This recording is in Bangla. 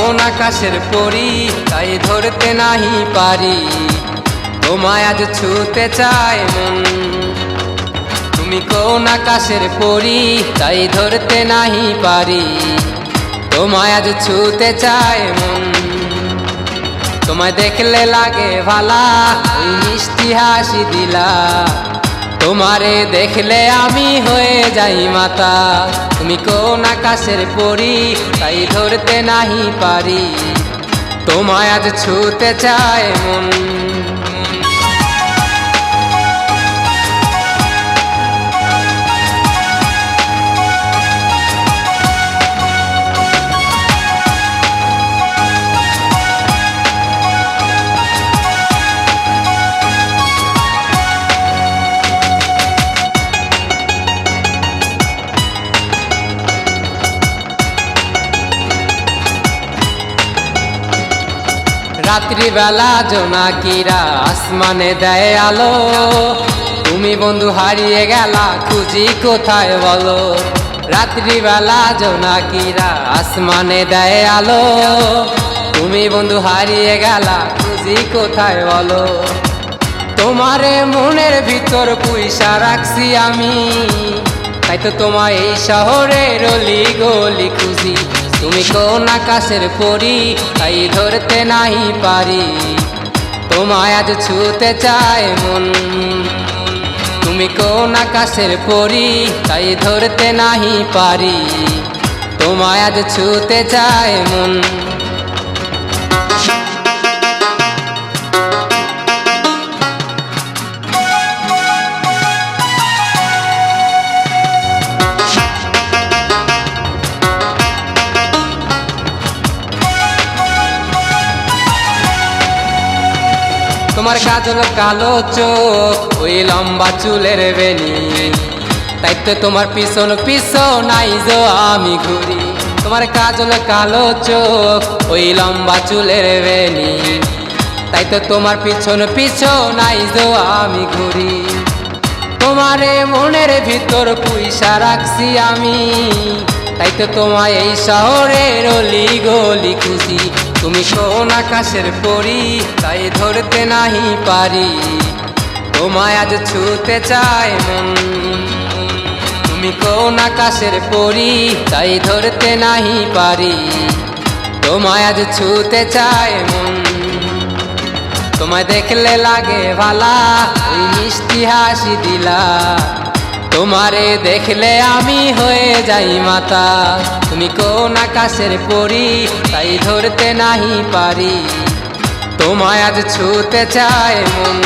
কোন আকাশের পরী তাই ধরতে নাহি পারি, তোমায় আজ ছুতে চায় মন। তুমি কোন আকাশের পরী তাই ধরতে নাহি পারি, তোমায় আজ ছুতে চায় মন। তোমায় দেখলে লাগে ভালা ওই মিষ্টি হাসি দিলা, তোমারে দেখলে আমি হয়ে যাই মাতা। তুমি কোন আকাশের পরী তাই ধরতে নাহি পারি, তোমায় আজ ছুতে চায় মন। রাত্রিবেলা জোনাকিরা আসমানে দেয় আলো, তুমি বন্ধু হারিয়ে গেলা খুঁজি কোথায় বলো। রাত্রিবেলা জোনাকিরা আসমানে দেয় আলো, তুমি বন্ধু হারিয়ে গেলা খুঁজি কোথায় বলো। তোমারে মনের ভিতর পুইসা রাখছি আমি, তাই তো তোমায় এই শহরের অলি গলি খুঁজি। তুমি কোন আকাশের পরী তাই ধরতে নাহি পারি, তোমায় আজ ছুতে চায় মন। তুমি কোন আকাশের পরী তাই ধরতে নাহি পারি, তোমায় আজ ছুতে চায় মন। তোমার কাজল কালো চোখ ওই লম্বা চুলের বেনি, তাই তো তোমার পিছন পিছন আইজো আমি ঘুরি। তোমার কাজল কালো চোখ ওই লম্বা চুলের বেনি, তাই তো তোমার পিছন পিছন আইজো আমি ঘুরি। তোমারে মনের ভিতর পুইসা রাখছি আমি, তাই তো তোমায় এই শহরের অলি গলি খুঁজি। তুমি কোন আকাশের পরী তাই ধরতে নাহি পারি, তোমায় আজ ছুতে চায় মন। তুমি কোন আকাশের পরী তাই ধরতে নাহি পারি, তোমায় আজ ছুতে চায় মন। তোমায় দেখলে লাগে ভালা ওই মিষ্টি হাসি দিলা, তোমারে দেখলে আমি হয়ে যাই মাতা। তুমি কোন আকাশের পরী তাই ধরতে নাহি পারি, তোমায় আজ ছুতে চায় মন।